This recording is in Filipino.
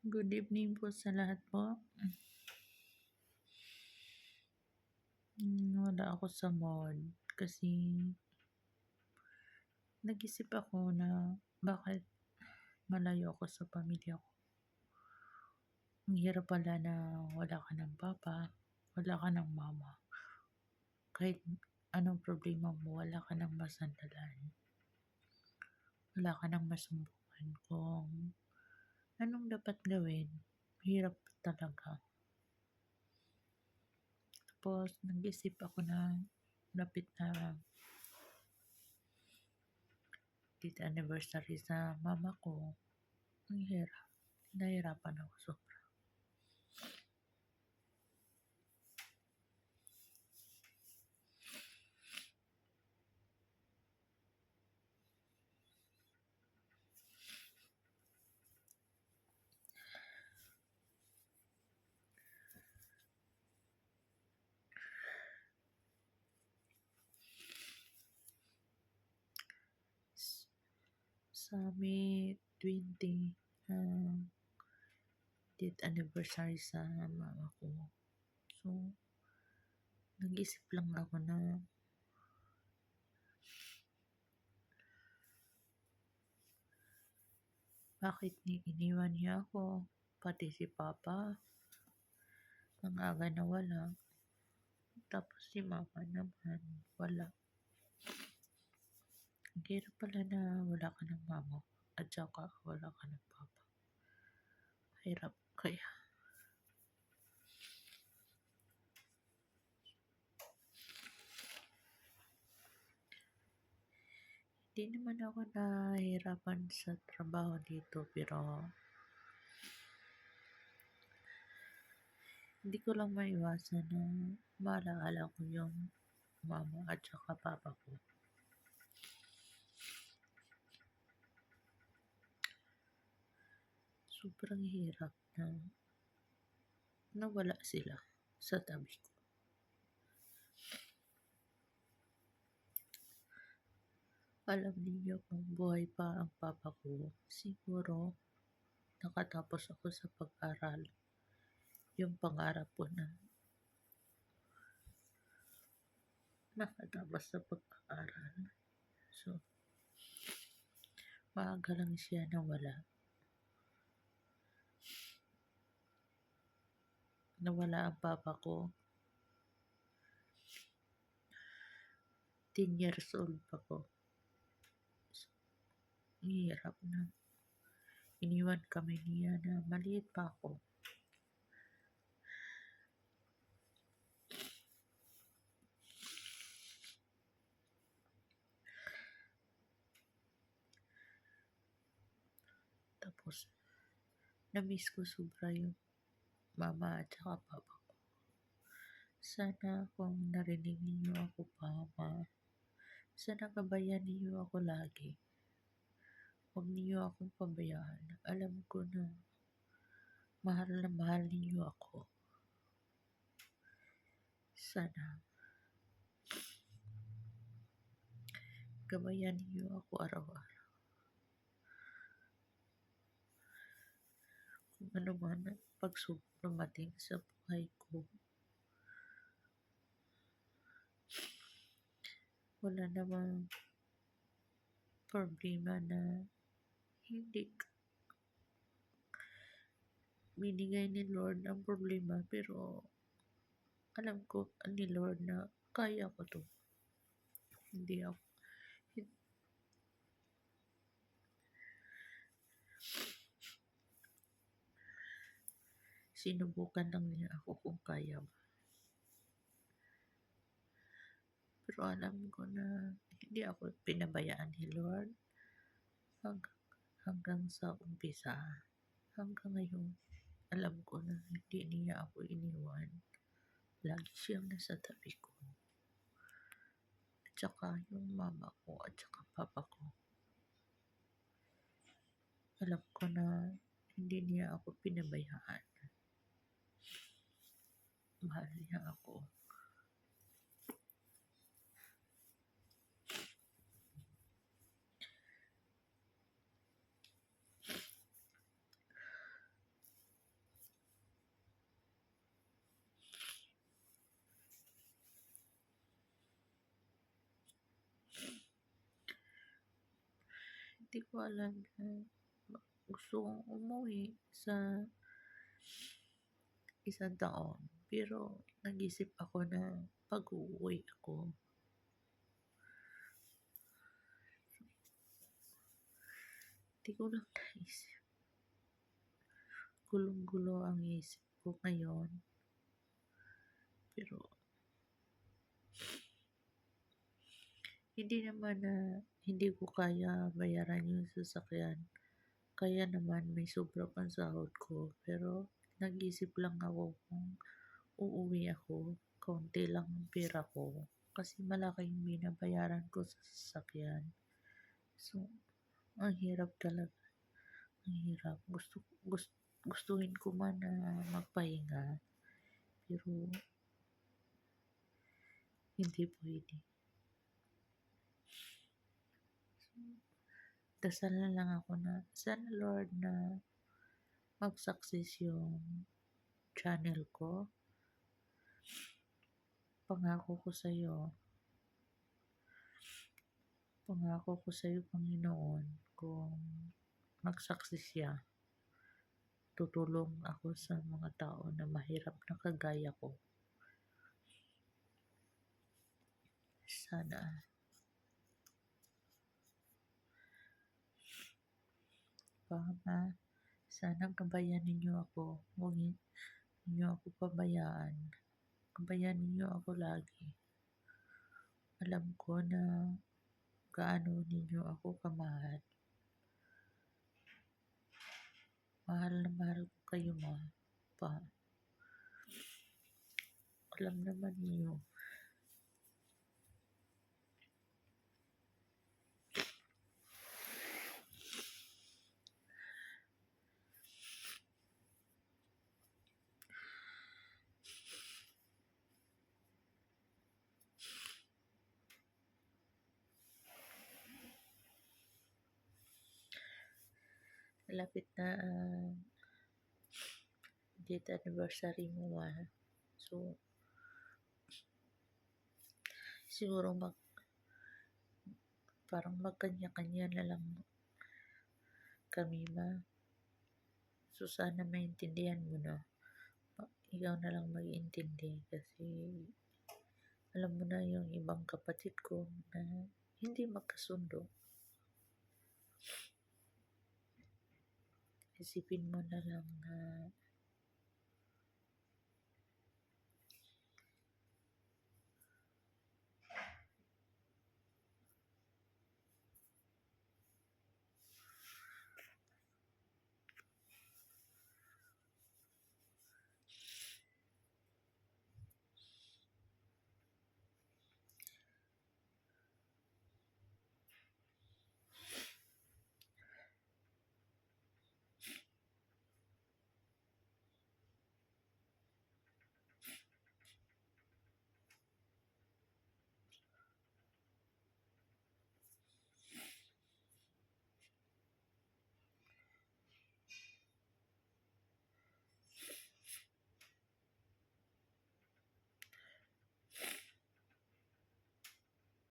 Good evening po sa lahat po. Wala ako sa mood kasi nag-isip ako na bakit malayo ako sa pamilya ko. Ang hirap pala na wala ka ng papa, wala ka ng mama. Kahit anong problema mo, wala ka ng masandalan. Wala ka ng masumbungan kung anong dapat gawin. Hirap talaga. Tapos nag-isip ako na lapit na date anniversary sa mama ko. Ang hirap. Nahirapan ako sobra. Sa May 20, date anniversary sa mama ko. So, nag-isip lang ako na bakit iniwan niya ako, pati si papa, ang aga na wala. Tapos si mama naman, wala. Ang hirap pala na wala ka ng mama at saka wala ka ng papa. Hirap kaya. Hindi naman ako nahihirapan sa trabaho dito pero hindi ko lang maiwasan na maalala ko yung mama at saka papa ko. Sobrang hirap na nawala sila sa tabi ko. Alam niyo kung buhay pa ang papa ko, siguro nakatapos ako sa pag-aral. Yung pangarap ko na makatapos sa pag-aaral. So, maaga lang siya nawala. Nawala ang papa ko. 10 years old pa ko. So, hirap na. Iniwan kami niya na maliit pa ako. Tapos, na-miss ko sobra yung mama at saka papa ko. Sana kung narinig niyo ako pa, sana gabayan niyo ako lagi. Huwag niyo akong pabayaan. Alam ko na mahal niyo ako. Sana gabayan niyo ako araw-araw. Kung ano man ang pagsubok dumating sa buhay ko, wala namang problema na hindi binigay ni Lord ang problema, pero alam ko ni Lord na kaya ko to. Hindi ako sinubukan lang niya ako kung kaya ba. Pero alam ko na hindi ako pinabayaan ni Lord hanggang sa umpisa. Hanggang ngayon, alam ko na hindi niya ako iniwan. Lagi siyang nasa tabi ko. At saka yung mama ko at saka papa ko. Alam ko na hindi niya ako pinabayaan. Mahal niya ako. Di ko alam na gusto kong umuwi sa isang taon. Pero nag-isip ako na pag-uuwi ako, di ko lang naisip. Gulong-gulo ang isip ko ngayon. Pero hindi naman na hindi ko kaya bayaran yung sasakyan. Kaya naman may sobra pang sahod ko. Pero nag-isip lang ako kung uuwi ako, kaunti lang ang pera ko. Kasi malaki yung binabayaran ko sa sasakyan. So, ang hirap talaga. Ang hirap. Gustuhin ko man na magpahinga. Pero, hindi pwede. Dasal na lang ako na, sana Lord na mag-success yung channel ko. Pangako ko sa'yo, Panginoon, kung mag-success siya, tutulong ako sa mga tao na mahirap na kagaya ko. Sana. Sana gabayan ninyo ako. Huwag ninyo ako pabayaan. Gabayan ninyo ako lagi. Alam ko na gaano ninyo ako kamahal. Mahal na mahal ko kayo, pa. Alam naman niyo. Malapit na date anniversary mo, So, siguro parang magkanya-kanya na lang kami, So, sana maintindihan mo na. Ikaw na lang mag-intindi kasi alam mo na yung ibang kapatid ko na hindi magkasundo. Isipin mo na lang na